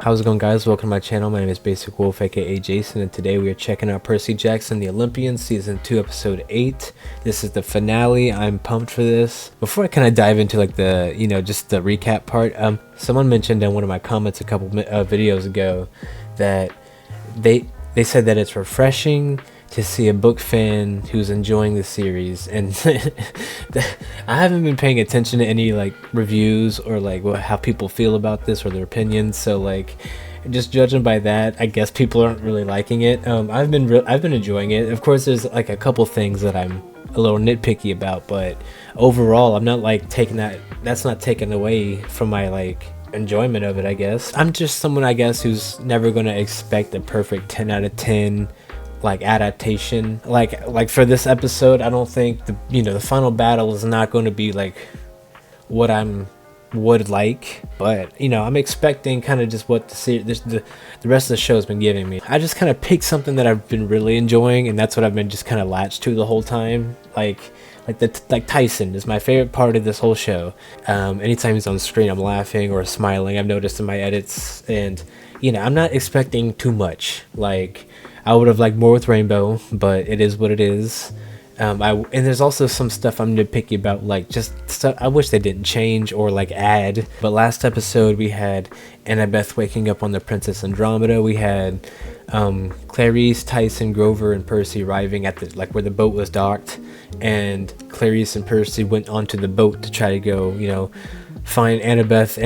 How's it going, guys? Welcome to my channel. My name is basicwolfe, aka Jason, and today we are checking out Percy Jackson, the Olympians, season 2, episode 8. This is the finale. I'm pumped for this. Before I kind of dive into like the, just the recap part, someone mentioned in one of my comments a couple videos ago that they said that it's refreshing to see a book fan who's enjoying the series, and I haven't been paying attention to any like reviews or like how people feel about this or their opinions, so like just judging by that, I guess people aren't really liking it. I've been enjoying it. Of course there's like a couple things that I'm a little nitpicky about, but overall I'm not like that's not taken away from my like enjoyment of it. I guess I'm just someone, I guess, who's never gonna expect a perfect 10 out of 10 like adaptation. Like for this episode, I don't think the final battle is not going to be like what would like, but I'm expecting kind of just what the rest of the show has been giving me. I just kind of picked something that I've been really enjoying, and that's what I've been just kind of latched to the whole time. Like Tyson is my favorite part of this whole show. Anytime he's on screen, I'm laughing or smiling. I've noticed in my edits, and I'm not expecting too much. Like, I would have liked more with Rainbow, but it is what it is. And there's also some stuff I'm nitpicky about, like just stuff I wish they didn't change or like add. But last episode we had Annabeth waking up on the Princess Andromeda. We had Clarice, Tyson, Grover, and Percy arriving at the where the boat was docked, and Clarice and Percy went onto the boat to try to go, find Annabeth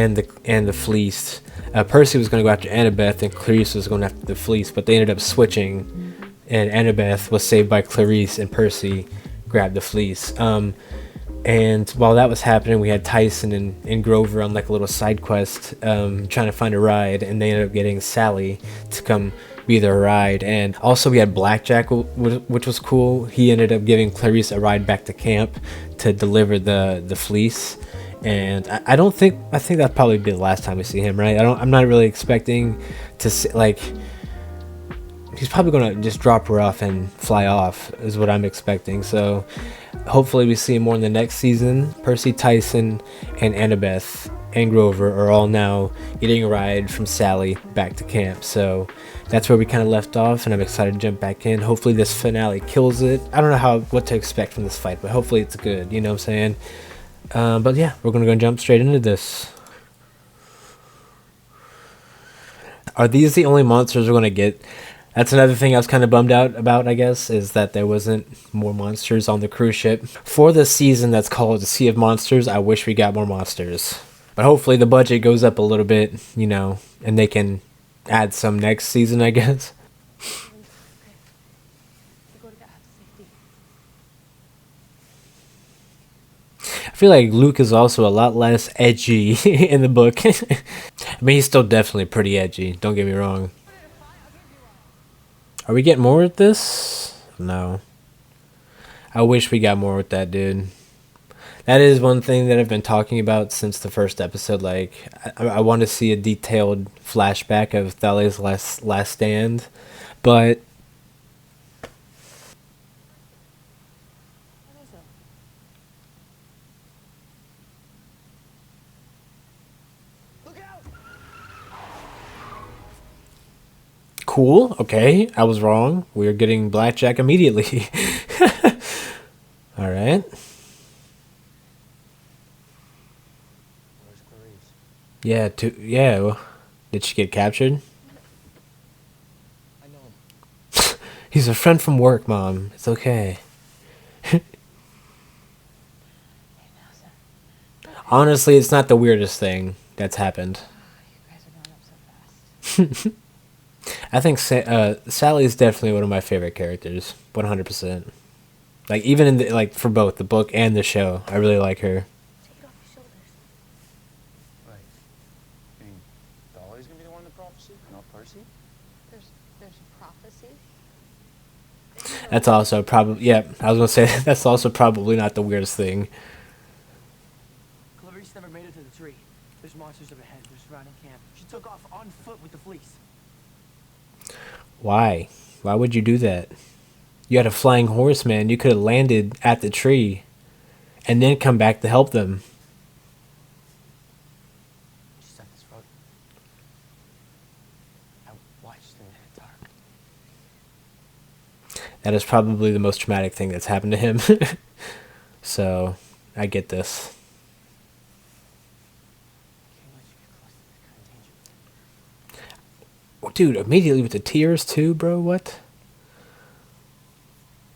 and the fleece. Percy was going to go after Annabeth, and Clarice was going after the fleece, but they ended up switching, and Annabeth was saved by Clarice, and Percy grabbed the fleece. And while that was happening, we had Tyson and Grover on like a little side quest, trying to find a ride, and they ended up getting Sally to come be their ride. And also we had Blackjack, which was cool. He ended up giving Clarice a ride back to camp to deliver the fleece. And I think that'll probably be the last time we see him, right? I'm not really expecting to see, like, he's probably gonna just drop her off and fly off is what I'm expecting. So hopefully we see him more in the next season. Percy, Tyson, and Annabeth and Grover are all now getting a ride from Sally back to camp. So that's where we kind of left off, and I'm excited to jump back in. Hopefully this finale kills it. I don't know what to expect from this fight, but hopefully it's good, you know what I'm saying? But yeah, we're gonna go jump straight into this. Are these the only monsters we're gonna get? That's another thing I was kind of bummed out about, I guess, is that there wasn't more monsters on the cruise ship. For the season that's called the Sea of Monsters, I wish we got more monsters. But hopefully the budget goes up a little bit, and they can add some next season, I guess. I feel like Luke is also a lot less edgy in the book. I mean, he's still definitely pretty edgy, don't get me wrong. Are we getting more with this? No. I wish we got more with that, dude. That is one thing that I've been talking about since the first episode. Like, I want to see a detailed flashback of Thales' last stand, but cool. Okay, I was wrong. We're getting Blackjack immediately. All right. Yeah. Yeah. Did she get captured? I know him. He's a friend from work, Mom. It's okay. Honestly, it's not the weirdest thing that's happened. You guys are growing up so fast. I think Sally is definitely one of my favorite characters, 100%. Like, even in for both the book and the show, I really like her. Take it off your shoulders. Right. You mean Dolly's gonna be the one in the prophecy, not Percy? There's a prophecy. That's also probably, yeah. I was gonna say that's also probably not the weirdest thing. Clarice never made it to the tree. There's monsters up ahead. They're surrounding camp. She took off on foot with the fleece. Why? Why would you do that? You had a flying horse, man. You could have landed at the tree and then come back to help them. She's at this road. That is probably the most traumatic thing that's happened to him. So, I get this. Can't let you get close to that kind of danger. Oh, dude, immediately with the tears too, bro. What?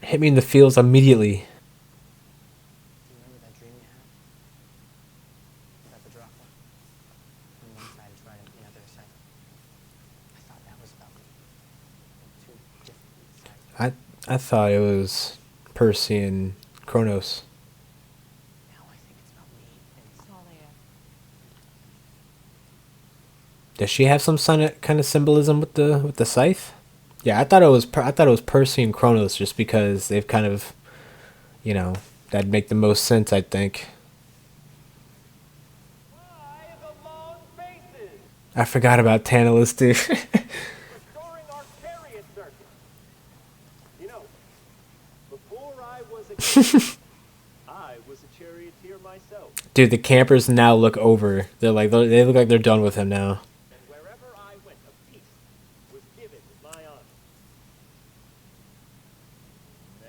Hit me in the feels immediately. Do you remember that dream you had? About the dropper? On one side it's right, on the other side. I thought that was about me. Two different sides. I thought it was Percy and Kronos. Now I think it's about me and Talia. Does she have some kind of symbolism with the scythe? Yeah, I thought it was Percy and Kronos just because they've kind of, that'd make the most sense, I think. I forgot about Tantalus, dude. Restoring our chariot circuit. You know, before I was a king, I was a charioteer myself. Dude, the campers now look over. They look like they're done with him now. And wherever I went, a feast was given in my honor.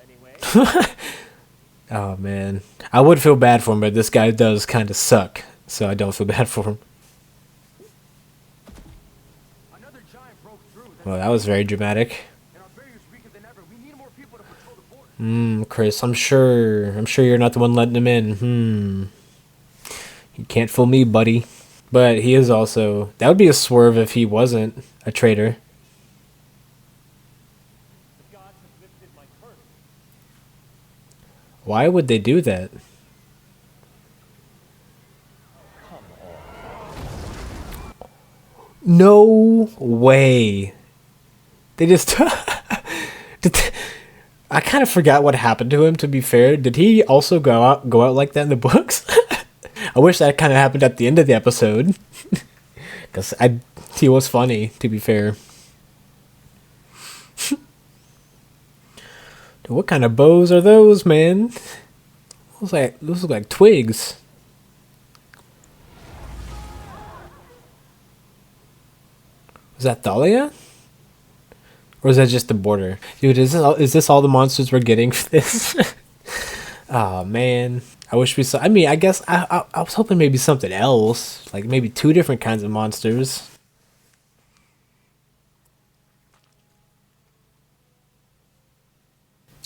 Anyway, Oh man, I would feel bad for him, but this guy does kind of suck, so I don't feel bad for him. Another giant broke through. Well, that was very dramatic. And our barrier's weaker than ever. We need more people to patrol the border. Chris, I'm sure you're not the one letting him in. You can't fool me, buddy. But he is also, that would be a swerve if he wasn't a traitor. the gods have lifted my curse. Why would they do that? No way. They just I kind of forgot what happened to him, to be fair. Did he also go out like that in the books? I wish that kind of happened at the end of the episode. Cuz he was funny, to be fair. Dude, what kind of bows are those, man? Those look like twigs. Was that Thalia? Or is that just the border? Dude, is this all the monsters we're getting for this? Oh, man. I wish we saw... I mean, I guess I was hoping maybe something else. Like, maybe 2 different kinds of monsters.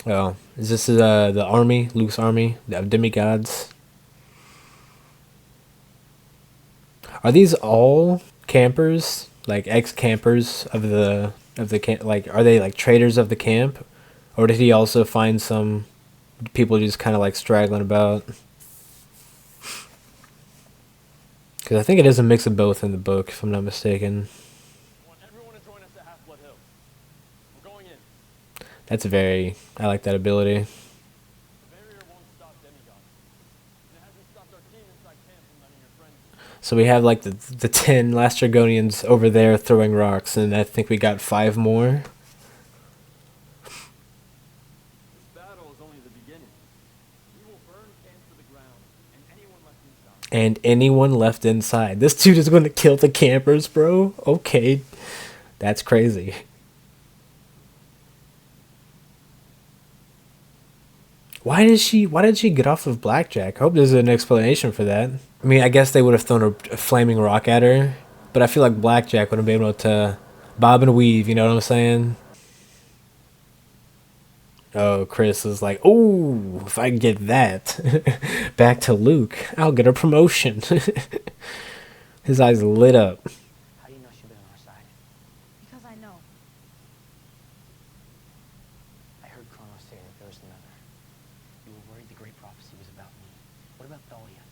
Oh, is this the army? Luke's army? The demigods? Are these all campers? Like, ex-campers of the camp? Like, are they, like, traitors of the camp? Or did he also find some people just kind of, like, straggling about? Because I think it is a mix of both in the book, if I'm not mistaken. I want everyone to join us at Half-Blood Hill. We're going in. That's I like that ability. The barrier won't stop demigods. And it hasn't stopped our team inside camp from letting your friends. So we have, like, the 10 Lastragonians over there throwing rocks, and I think we got 5 more. This battle is only the beginning. We will burn camp to the ground, and anyone left inside. And anyone left inside. This dude is going to kill the campers, bro? Okay. That's crazy. Why did she get off of Blackjack? I hope there's an explanation for that. I mean, I guess they would have thrown a flaming rock at her, but I feel like Blackjack would have been able to bob and weave, you know what I'm saying? Oh, Chris is like, oh, if I can get that back to Luke, I'll get a promotion. His eyes lit up. How do you know she'll be on our side? Because I know. I heard Kronos say that there was another. You were worried the great prophecy was about me. What about Thalia?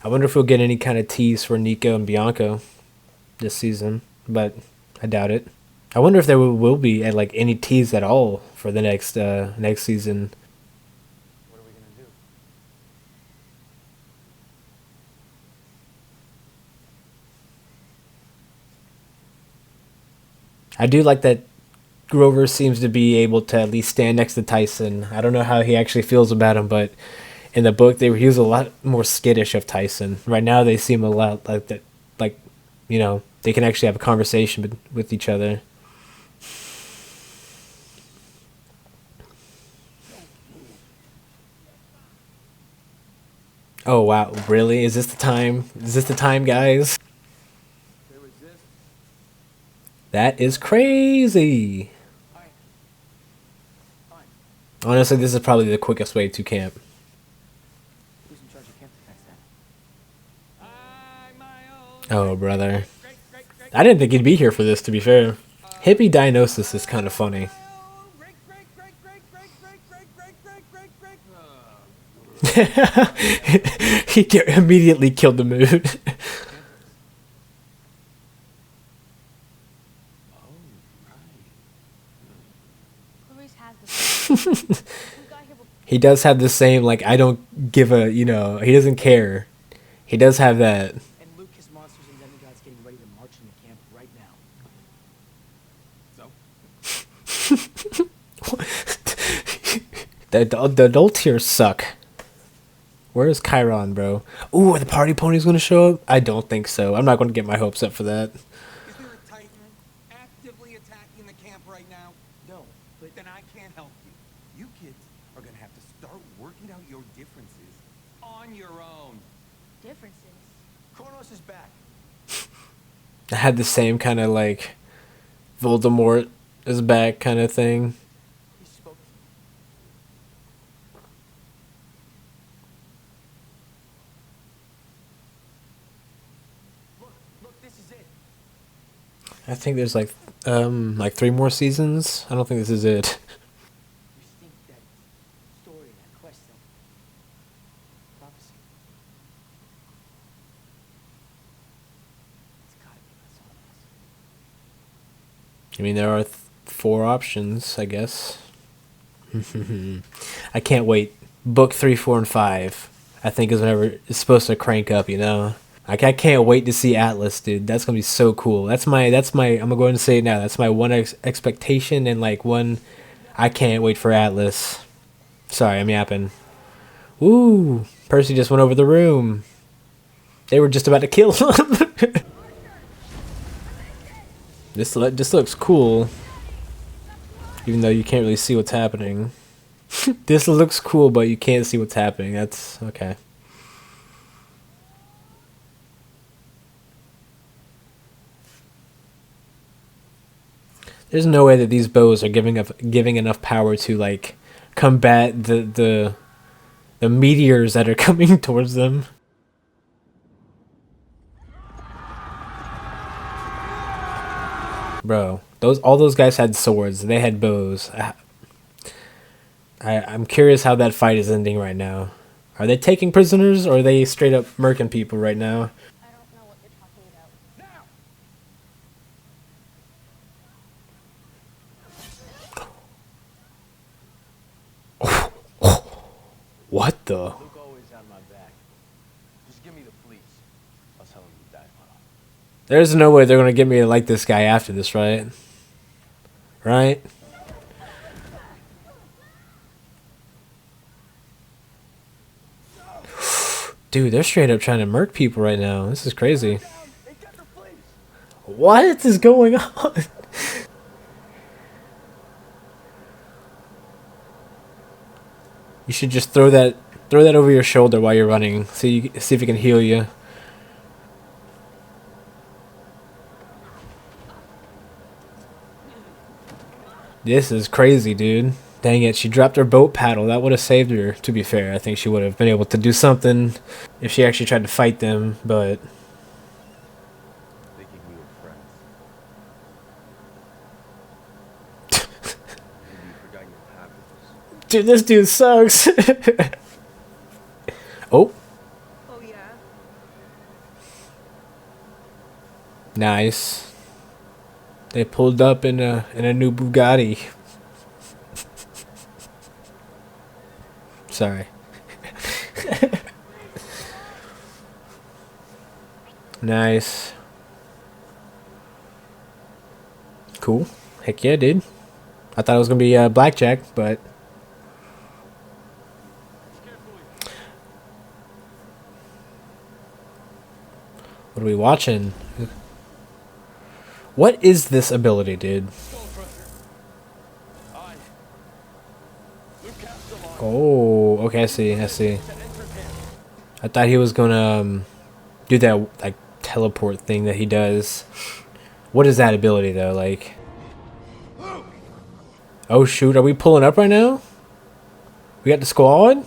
I wonder if we'll get any kind of tease for Nico and Bianca this season, but I doubt it. I wonder if there will be like any tease at all for the next season. What are we gonna do? I do like that Grover seems to be able to at least stand next to Tyson. I don't know how he actually feels about him, but in the book he was a lot more skittish of Tyson. Right now they seem a lot like that, like, you know, they can actually have a conversation with each other. Oh wow, really? Is this the time? Is this the time, guys? They resist. That is crazy. Alright. Fine. Honestly, this is probably the quickest way to camp. Who's in charge of camp defense then? I'm my own. Oh, brother. Great. I didn't think he'd be here for this, to be fair. Hippie diagnosis is kind of funny. Immediately killed the mood. Clarice has this. We got here before. He does have the same, like, I don't give a, you know, he doesn't care. He does have that. And Luke, his monsters and demigods getting ready to march into camp right now. The adults here suck. Where is Chiron, bro? Ooh, are the party ponies going to show up? I don't think so. I'm not going to get my hopes up for that. Is there a Titan actively attacking the camp right now? No, but Then I can't help you. You kids are gonna have to start working out your differences on your own. Differences. Kronos is back. I had the same kind of, like, Voldemort is back kind of thing. He spoke to me. Look, this is it. I think there's, like 3 more seasons. I don't think this is it. You think that story, that quest, that prophecy? It's gotta be about someone else. I mean, there are 4 options, I guess. I can't wait. Book 3, 4, and 5. I think is whenever it's supposed to crank up, you know? Like, I can't wait to see Atlas, dude. That's gonna be so cool. That's my, I'm gonna go ahead and say it now. That's my one expectation and, like, one, I can't wait for Atlas. Sorry, I'm yapping. Woo! Percy just went over the room. They were just about to kill him. This looks cool. Even though you can't really see what's happening. This looks cool, but you can't see what's happening. That's okay. There's no way that these bows are giving enough power to, like, combat the meteors that are coming towards them. Bro, all those guys had swords. They had bows. I'm curious how that fight is ending right now. Are they taking prisoners, or are they straight up murking people right now? I don't know what you're talking about. What the? Luke always on my back. Just give me the fleece. I'll tell him you died well. There's no way they're gonna get me to like this guy after this, right? Right? Dude, they're straight up trying to murk people right now. This is crazy. They got the fleece. What is going on? You should just throw that over your shoulder while you're running. See if it can heal you. This is crazy, dude. Dang it, she dropped her boat paddle. That would have saved her, to be fair. I think she would have been able to do something if she actually tried to fight them, but... Thinking we were friends. Maybe you forgot your habits. Dude, this dude sucks. Oh, Oh yeah. nice. They pulled up in a new Bugatti. Sorry. Nice. Cool. Heck yeah, dude. I thought it was gonna be blackjack, but what are we watching? What is this ability, dude? Oh, okay, I see. I thought he was gonna do that like teleport thing that he does. What is that ability though? Like, oh shoot, are we pulling up right now? We got the squad?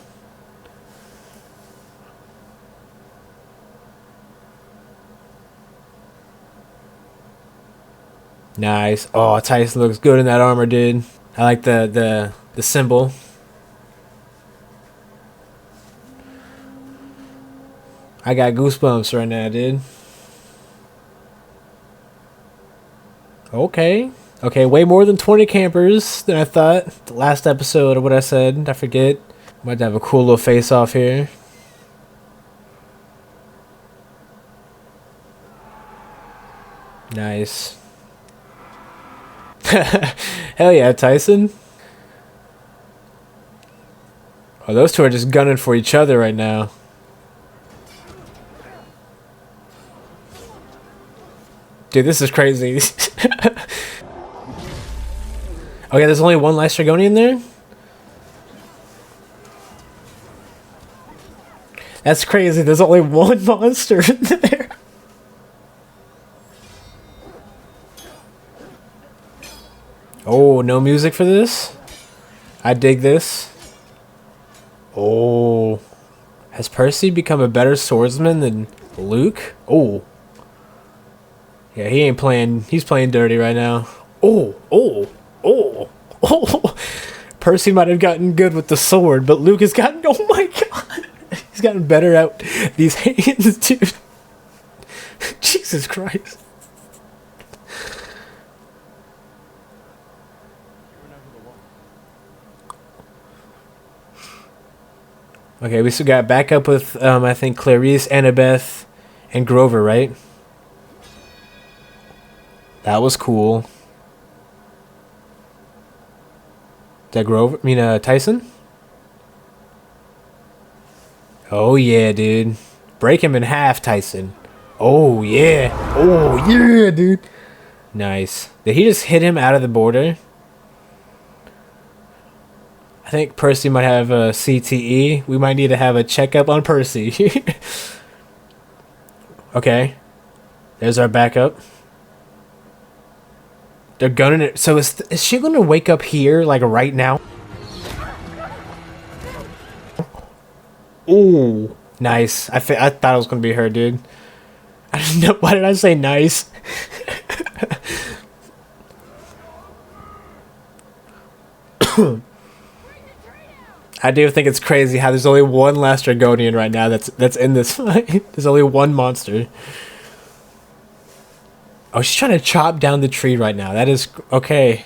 Nice. Oh, Tyson looks good in that armor, dude. I like the symbol. I got goosebumps right now, dude. Okay. Okay, way more than 20 campers than I thought. The last episode of what I said, I forget. Might have a cool little face off here. Nice. Hell yeah, Tyson. Oh, those two are just gunning for each other right now. Dude, this is crazy. Okay, there's only one last Dragonian there? That's crazy. There's only one monster in there. Oh, no music for this? I dig this. Oh. Has Percy become a better swordsman than Luke? Oh. Yeah, he ain't playing. He's playing dirty right now. Oh, oh, oh, oh. Percy might have gotten good with the sword, but Luke has gotten. Oh my god. He's gotten better at these hands, dude. Jesus Christ. Okay, we still got backup with, I think, Clarice, Annabeth, and Grover, right? That was cool. That Grover? I mean, Tyson? Oh, yeah, dude. Break him in half, Tyson. Oh, yeah. Oh, yeah, dude. Nice. Did he just hit him out of the border? I think Percy might have a CTE. We might need to have a checkup on Percy. Okay. There's our backup. They're gunning it. So is she going to wake up here, like, right now? Ooh. Nice. I thought it was going to be her, dude. I don't know. Why did I say nice? I do think it's crazy how there's only one last Dragonian right now that's in this fight. There's only one monster. Oh, she's trying to chop down the tree right now. That is... Okay.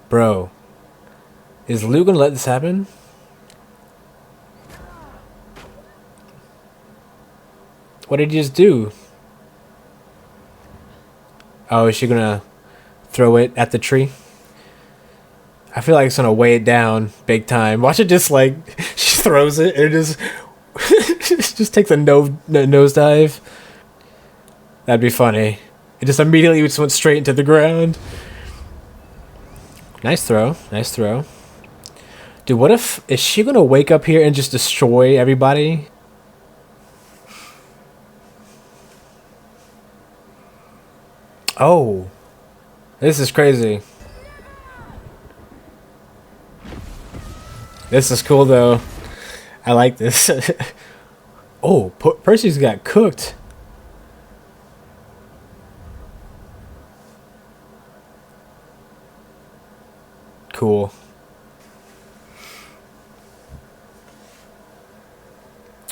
Bro. Is Lou gonna let this happen? What did he just do? Oh, is she gonna throw it at the tree? I feel like it's gonna weigh it down big time. Watch it just like... She throws it and it just... just takes a nosedive. That'd be funny. It just immediately just went straight into the ground. Nice throw. Nice throw. Dude, what if... Is she gonna wake up here and just destroy everybody? Oh. This is crazy. This is cool, though. I like this. Oh, Percy's got cooked. Cool.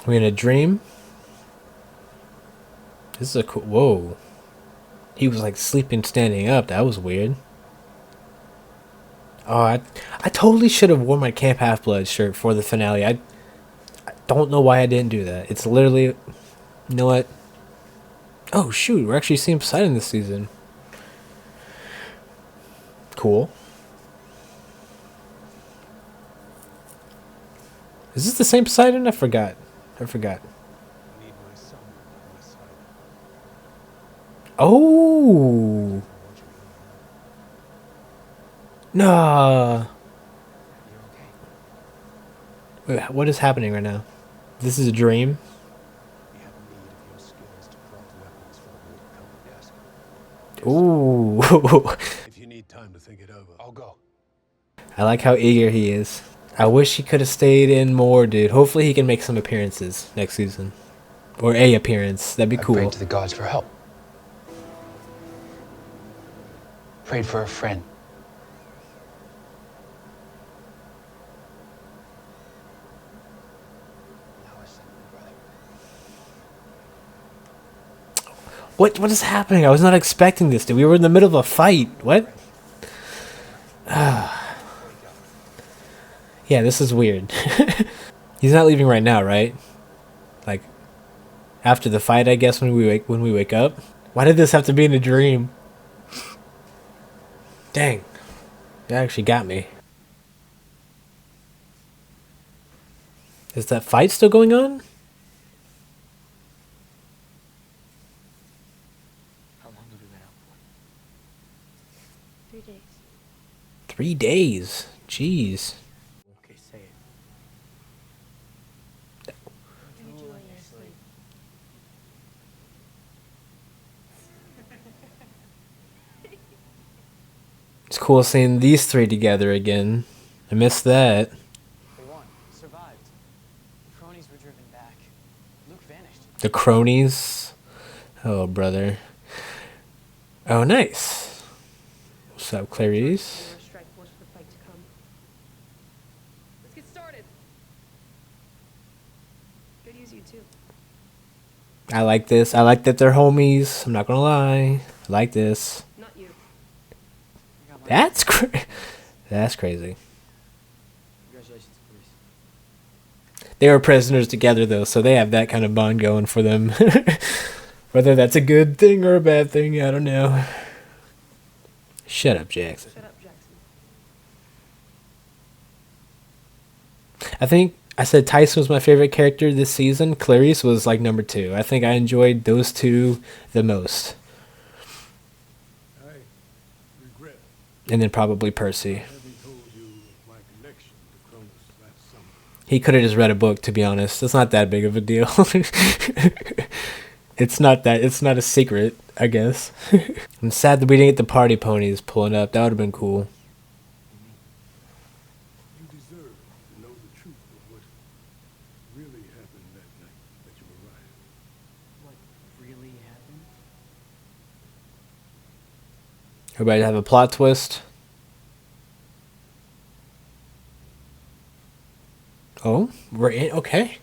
We in a dream? This is a cool... Whoa. He was like sleeping standing up. That was weird. Oh, I totally should have worn my Camp Half-Blood shirt for the finale. I don't know why I didn't do that. It's literally... You know what? Oh, shoot. We're actually seeing Poseidon this season. Cool. Is this the same Poseidon? I forgot. I need my son on my side. Oh. Nah. You're Wait, what is happening right now? This is a dream? We have need of your skills to craft weapons for the World Cup of Gascony. Ooh. If you need time to think it over, I'll go. I like how eager he is. I wish he could have stayed in more, dude. Hopefully he can make some appearances next season. Or a appearance. That'd be I cool. prayed to the gods for help. Prayed for a friend. Now I sent my brother. What is happening? I was not expecting this, dude. We were in the middle of a fight. What? Yeah, this is weird. He's not leaving right now, right? Like after the fight, I guess, when we wake up. Why did this have to be in a dream? Dang. That actually got me. Is that fight still going on? How long have we been out for? 3 days. 3 days. Jeez. Okay, say it. Enjoy your sleep. It's cool seeing these three together again. I missed that. They won. Survived. The cronies were driven back. Luke vanished. The cronies. Oh, brother. Oh, nice. What's up, Clarice? Strike force for the fight to come. Let's get started. Could use you too. I like this. I like that they're homies. I'm not gonna lie. I like this. Not you. That's that's crazy. Congratulations, Percy. They were prisoners together though, so they have that kind of bond going for them. Whether that's a good thing or a bad thing, I don't know. Shut up, Jackson. Shut up, Jackson. I think I said Tyson was my favorite character this season. Clarice was like number 2. I think I enjoyed those two the most. I regret And then probably Percy. having told you of my connection to Cronus last summer. He could have just read a book, to be honest. It's not that big of a deal. It's not a secret, I guess. I'm sad that we didn't get the party ponies pulling up. That would have been cool. You deserve to know the truth of what really happened that night that you arrived. What really happened? Everybody have a plot twist. Oh, we're in. Okay.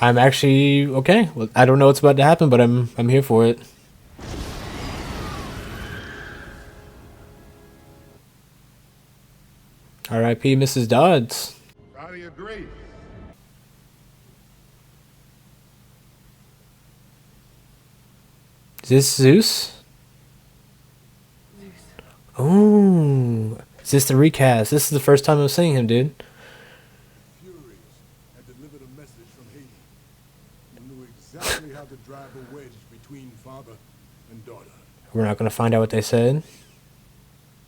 I'm actually okay. Well, I don't know what's about to happen, but I'm here for it. R.I.P. Mrs. Dodds. Out of your grace. Is this Zeus? Oh, is this the recast? This is the first time I'm seeing him, dude. Furies had delivered a message from Hades. You knew exactly how to drive a wedge between father and daughter. We're not gonna find out what they said.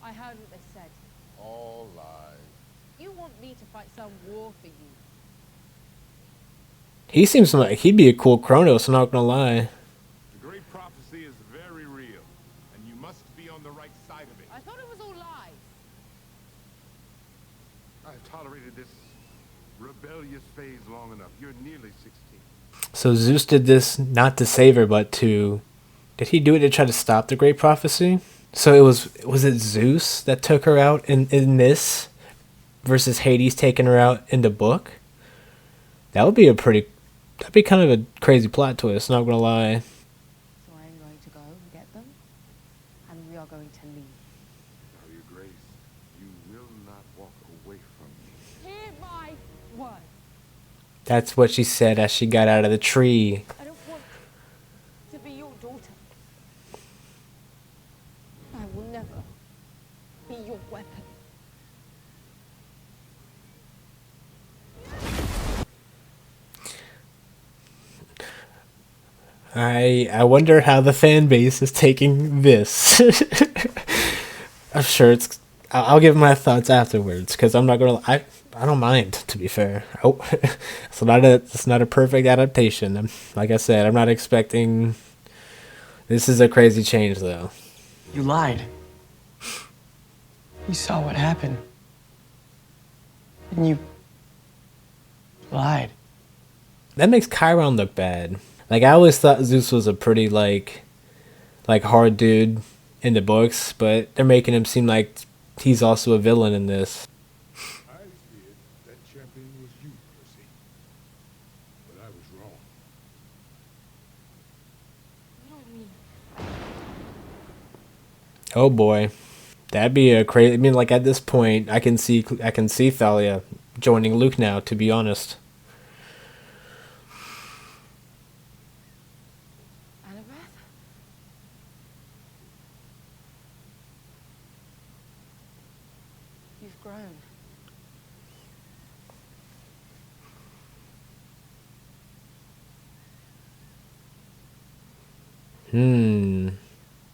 I heard what they said. All lies. You want me to fight some war for you. He seems like he'd be a cool Kronos. I'm not gonna lie. The great prophecy is very real, and you must be on the right side of it. I thought it was all lies. I've tolerated this rebellious phase long enough. You're nearly 16. So Zeus did this not to save her, but to... Did he do it to try to stop the Great Prophecy? So it was it Zeus that took her out in this versus Hades taking her out in the book? That would be that'd be kind of a crazy plot twist, not gonna lie. So I am going to go and get them, and we are going to leave. Now, your grace, you will not walk away from me. Hear my word. That's what she said as she got out of the tree. I don't want to be your daughter. I will never be your weapon. I wonder how the fan base is taking this. I'm sure it's I'll give my thoughts afterwards because I'm not gonna. I don't mind, to be fair. Oh, it's not a perfect adaptation. Like I said, I'm not expecting. This is a crazy change, though. You lied. You saw what happened. And you lied. That makes Chiron look bad. Like, I always thought Zeus was a pretty like hard dude in the books, but they're making him seem like he's also a villain in this. I feared that champion was you, Percy. But I was wrong. Oh boy, that'd be a crazy. I mean, like at this point, I can see Thalia joining Luke now. To be honest. Annabeth? You've grown.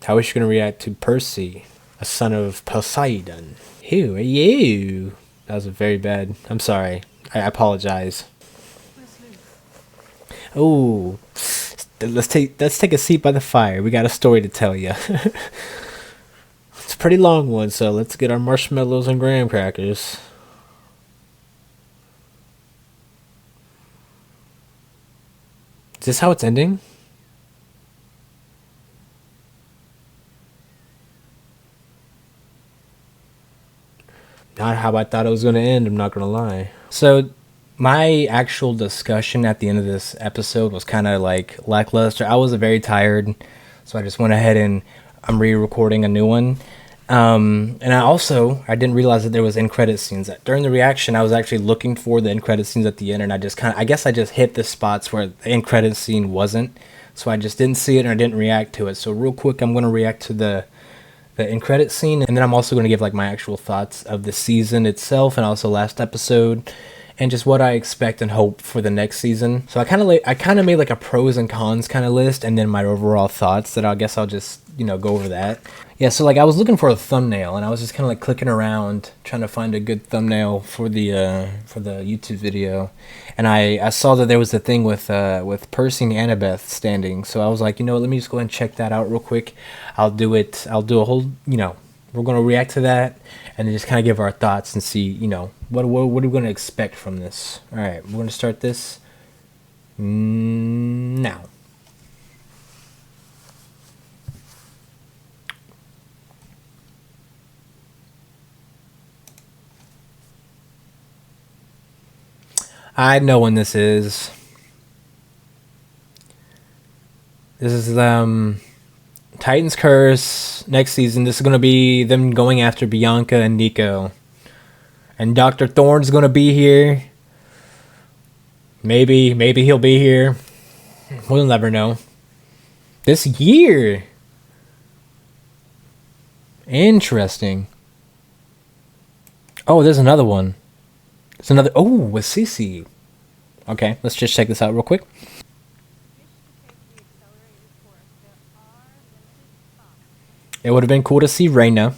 How is she gonna react to Percy, a son of Poseidon? Who are you? That was very bad. I'm sorry. I apologize. Oh, let's take a seat by the fire. We got a story to tell you. It's a pretty long one, so let's get our marshmallows and graham crackers. Is this how it's ending? Not how I thought it was going to end, I'm not going to lie. So, my actual discussion at the end of this episode was kind of like lackluster. I was very tired, so I just went ahead and I'm re-recording a new one. And I didn't realize that there was end credit scenes. During the reaction, I was actually looking for the end credit scenes at the end, and I guess I just hit the spots where the end credit scene wasn't. So I just didn't see it and I didn't react to it. So real quick, I'm going to react to the end credit scene, and then I'm also going to give like my actual thoughts of the season itself and also last episode and just what I expect and hope for the next season. So I kind of made like a pros and cons kind of list, and then my overall thoughts that I guess I'll just go over that. Yeah, so like I was looking for a thumbnail and I was just kind of like clicking around trying to find a good thumbnail for the YouTube video, and I saw that there was a thing with Percy and Annabeth standing. So I was like, let me just go ahead and check that out real quick. I'll do a whole, we're going to react to that and then just kind of give our thoughts and see, what are we going to expect from this. All right, we're going to start this now. I know when this is. This is Titan's Curse next season. This is going to be them going after Bianca and Nico. And Dr. Thorne's going to be here. Maybe he'll be here. We'll never know. This year. Interesting. Oh, there's another one. There's another. Oh, with Cece. Okay, let's just check this out real quick. It would have been cool to see Reyna.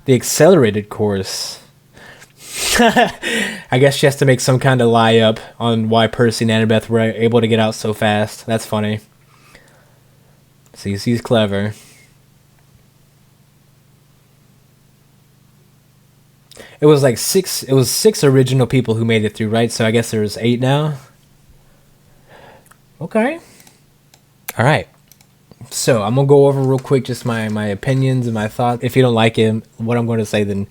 The accelerated course. I guess she has to make some kind of lie up on why Percy and Annabeth were able to get out so fast. That's funny. Cece's clever. It was like six original people who made it through, right? So I guess there's 8 now. Okay. All right. So I'm gonna go over real quick just my opinions and my thoughts. If you don't like what I'm going to say, then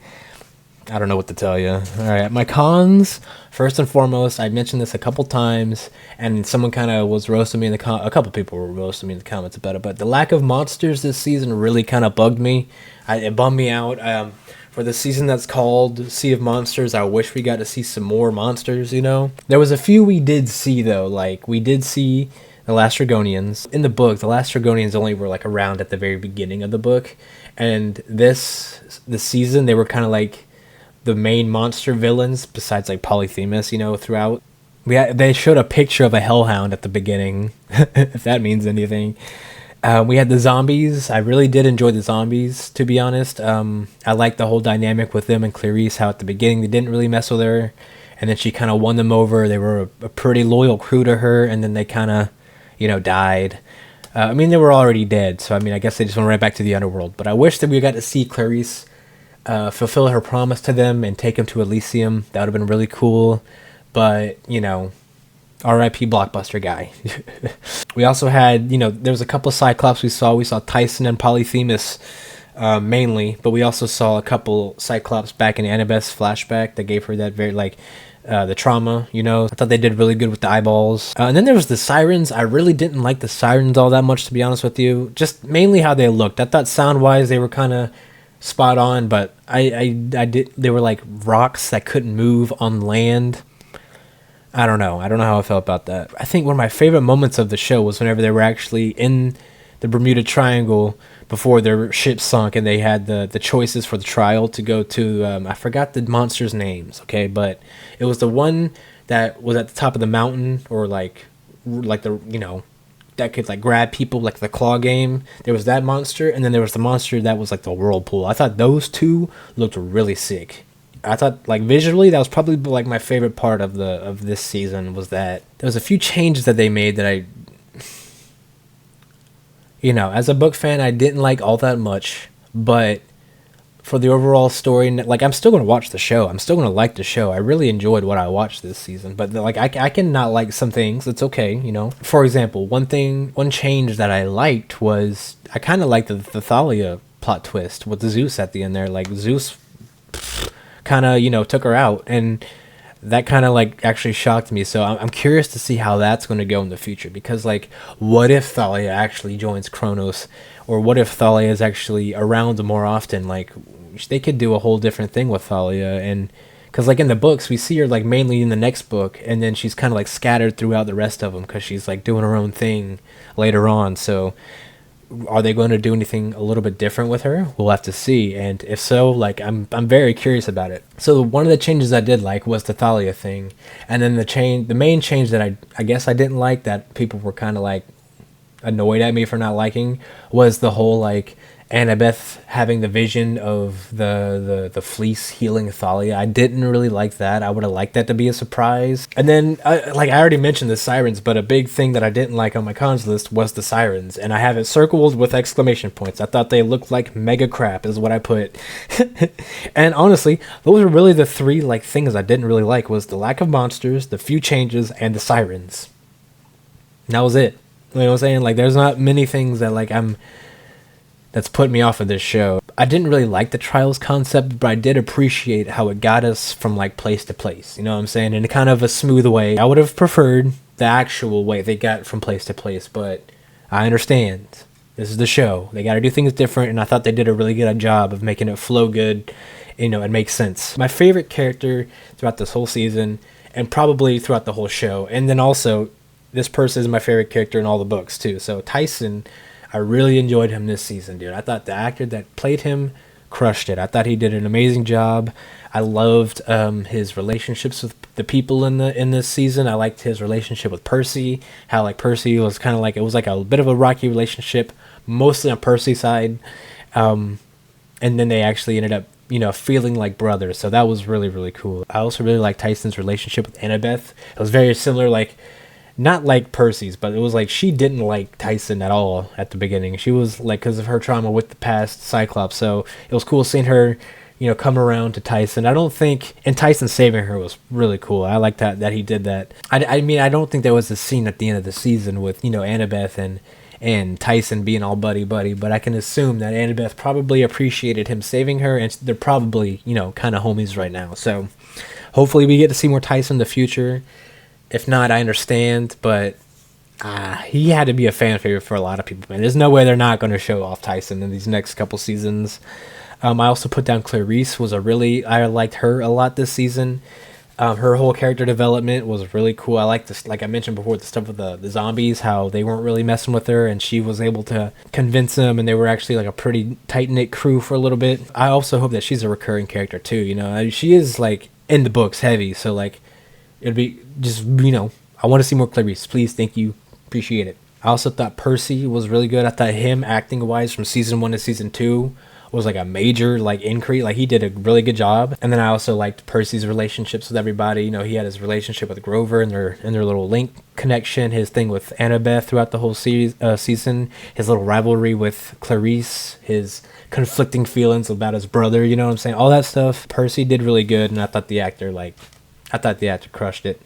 I don't know what to tell you. All right, my cons. First and foremost, I mentioned this a couple times, and someone kind of was roasting me in the a couple people were roasting me in the comments about it. But the lack of monsters this season really kind of bugged me. It bummed me out. For the season that's called Sea of Monsters, I wish we got to see some more monsters, There was a few we did see, though. Like, we did see the Last Dragonians. In the book, the Last Dragonians only were, like, around at the very beginning of the book. And the season, they were kind of, like, the main monster villains, besides, like, Polyphemus, throughout. They showed a picture of a hellhound at the beginning, if that means anything. We had the zombies. I really did enjoy the zombies, to be honest. I liked the whole dynamic with them and Clarice, how at the beginning they didn't really mess with her, and then she kind of won them over. They were a pretty loyal crew to her, and then they kind of, died. I mean, they were already dead, so I mean, I guess they just went right back to the underworld. But I wish that we got to see Clarice fulfill her promise to them and take them to Elysium. That would have been really cool. But, R.I.P. Blockbuster guy. We also had, there was a couple of Cyclops we saw. We saw Tyson and Polyphemus mainly, but we also saw a couple Cyclops back in Annabeth's flashback that gave her that very, the trauma, I thought they did really good with the eyeballs. And then there was the sirens. I really didn't like the sirens all that much, to be honest with you. Just mainly how they looked. I thought sound-wise they were kind of spot on, but I did. They were like rocks that couldn't move on land. I don't know how I felt about that. I think one of my favorite moments of the show was whenever they were actually in the Bermuda Triangle before their ship sunk, and they had the choices for the trial to go to, I forgot the monsters' names, okay, but it was the one that was at the top of the mountain, or like the, that could like grab people, like the claw game. There was that monster, and then there was the monster that was like the whirlpool. I thought those two looked really sick. I thought, like, visually, that was probably like my favorite part of this season, was that there was a few changes that they made that I, as a book fan, I didn't like all that much, but for the overall story, like, I'm still going to watch the show. I'm still going to like the show. I really enjoyed what I watched this season, but like, I can not like some things. It's okay, For example, one change that I liked was, I kind of liked the Thalia plot twist with Zeus at the end there. Like, Zeus kind of, took her out, and that kind of like actually shocked me. So I'm curious to see how that's going to go in the future, because like, what if Thalia actually joins Kronos, or what if Thalia is actually around more often? Like, they could do a whole different thing with Thalia, and because like in the books we see her like mainly in the next book, and then she's kind of like scattered throughout the rest of them because she's like doing her own thing later on. So are they going to do anything a little bit different with her? We'll have to see. And if so, like, I'm very curious about it. So one of the changes I did like was the Thalia thing, and then the main change that I guess I didn't like, that people were kind of like annoyed at me for not liking, was the whole like Annabeth having the vision of the fleece healing Thalia. I didn't really like that. I would have liked that to be a surprise. And then, I already mentioned the sirens, but a big thing that I didn't like on my cons list was the sirens, and I have it circled with exclamation points. I thought they looked like mega crap, is what I put. And honestly, those are really the three like things I didn't really like, was the lack of monsters, the few changes, and the sirens. And that was it. You know what I'm saying? Like, there's not many things that like that's put me off of this show. I didn't really like the trials concept, but I did appreciate how it got us from like place to place. You know what I'm saying? In a kind of a smooth way. I would have preferred the actual way they got from place to place, but I understand. This is the show. They got to do things different, and I thought they did a really good job of making it flow good, and make sense. My favorite character throughout this whole season, and probably throughout the whole show, and then also, this person is my favorite character in all the books too. So Tyson, I really enjoyed him this season, dude. I thought the actor that played him crushed it. I thought he did an amazing job. I loved his relationships with the people in this season. I liked his relationship with Percy. How like Percy was kind of like, it was like a bit of a rocky relationship, mostly on Percy's side, and then they actually ended up feeling like brothers. So that was really, really cool. I also really liked Tyson's relationship with Annabeth. It was very similar, like, not like Percy's, but it was like she didn't like Tyson at all at the beginning. She was like, because of her trauma with the past Cyclops. So it was cool seeing her, come around to Tyson. And Tyson saving her was really cool. I like that he did that. I mean, I don't think there was a scene at the end of the season with, Annabeth and Tyson being all buddy, but I can assume that Annabeth probably appreciated him saving her, and they're probably, kind of homies right now. So hopefully we get to see more Tyson in the future. If not, I understand, but he had to be a fan favorite for a lot of people, man. There's no way they're not going to show off Tyson in these next couple seasons. I also put down Clarice. I liked her a lot this season. Her whole character development was really cool. I like this, like I mentioned before, the stuff with the zombies, how they weren't really messing with her, and she was able to convince them, and they were actually like a pretty tight-knit crew for a little bit. I also hope that she's a recurring character too, she is like in the books heavy, so like, it'd be just, I want to see more Clarice. Please, thank you. Appreciate it. I also thought Percy was really good. I thought him acting wise from season 1 to season 2 was like a major like increase. Like he did a really good job. And then I also liked Percy's relationships with everybody. You know, he had his relationship with Grover and their little link connection, his thing with Annabeth throughout the whole season, his little rivalry with Clarice, his conflicting feelings about his brother, you know what I'm saying? All that stuff. Percy did really good, and I thought the actor crushed it.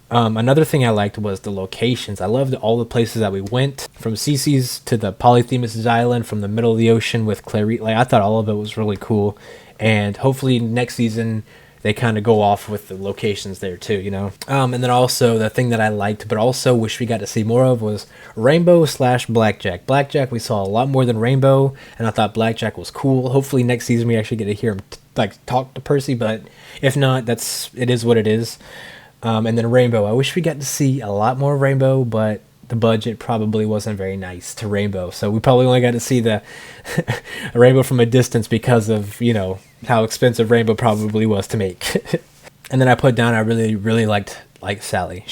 Another thing I liked was the locations. I loved all the places that we went, from Cece's to the Polyphemus' island, from the middle of the ocean with Clarice. Like, I thought all of it was really cool, and hopefully next season they kind of go off with the locations there too, you know. And then also the thing that I liked, but also wish we got to see more of, was Rainbow / Blackjack. Blackjack we saw a lot more than Rainbow, and I thought Blackjack was cool. Hopefully next season we actually get to hear him talk to Percy, but if not, it is what it is. And then Rainbow, I wish we got to see a lot more Rainbow, but the budget probably wasn't very nice to Rainbow, so we probably only got to see the Rainbow from a distance because of, you know, how expensive Rainbow probably was to make. And then I put down, I really liked Sally.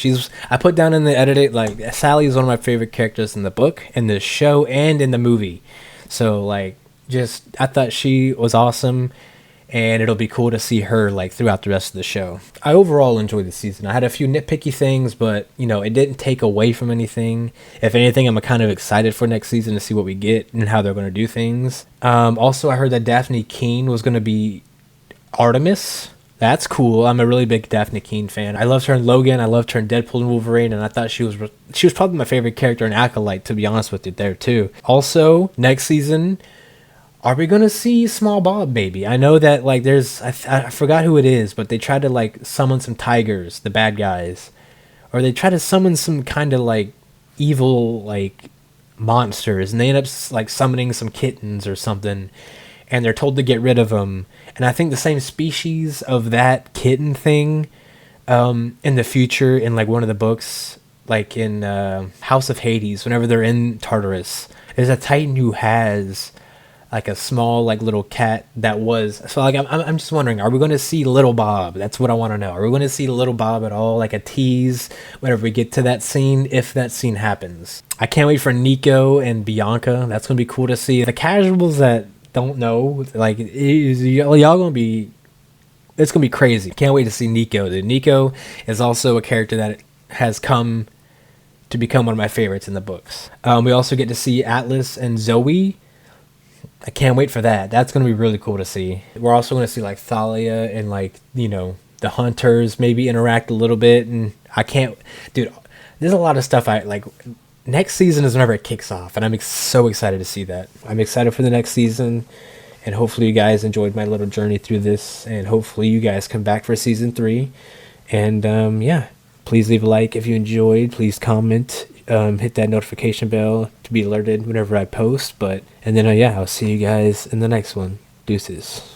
I put down in the edit, like, Sally is one of my favorite characters in the book, in the show, and in the movie. So like, just I thought she was awesome, and it'll be cool to see her like throughout the rest of the show. I overall enjoyed the season. I had a few nitpicky things, but you know, it didn't take away from anything. If anything, I'm kind of excited for next season to see what we get and how they're going to do things. Also, I heard that Daphne Keane was going to be Artemis. That's cool. I'm a really big Daphne Keane fan. I loved her in Logan. I loved her in Deadpool and Wolverine, and I thought she was probably my favorite character in Acolyte, to be honest with you, there too. Also, next season, are we gonna see Small Bob Baby? I know that like I forgot who it is, but they tried to like summon some tigers, the bad guys, or they try to summon some kind of like evil like monsters, and they end up like summoning some kittens or something, and they're told to get rid of them. And I think the same species of that kitten thing, in the future, in like one of the books, like in House of Hades, whenever they're in Tartarus, there's a Titan who has like a small like little cat that was, so like I'm just wondering, are we going to see Little Bob? That's what I want to know. Are we going to see Little Bob at all, like a tease whenever we get to that scene, if that scene happens? I can't wait for Nico and Bianca. That's going to be cool to see. The casuals that don't know, like, y'all gonna be, it's gonna be crazy. Can't wait to see Nico. Dude, Nico is also a character that has come to become one of my favorites in the books. We also get to see Atlas and Zoe. I can't wait for that. That's going to be really cool to see. We're also going to see like Thalia and like, you know, the hunters maybe interact a little bit. And I can't, dude, there's a lot of stuff I like. Next season is whenever it kicks off, and I'm so excited to see that. I'm excited for the next season, and hopefully you guys enjoyed my little journey through this, and hopefully you guys come back for season 3. And yeah, please leave a like if you enjoyed. Please comment. Hit that notification bell to be alerted whenever I post. And then yeah, I'll see you guys in the next one. Deuces.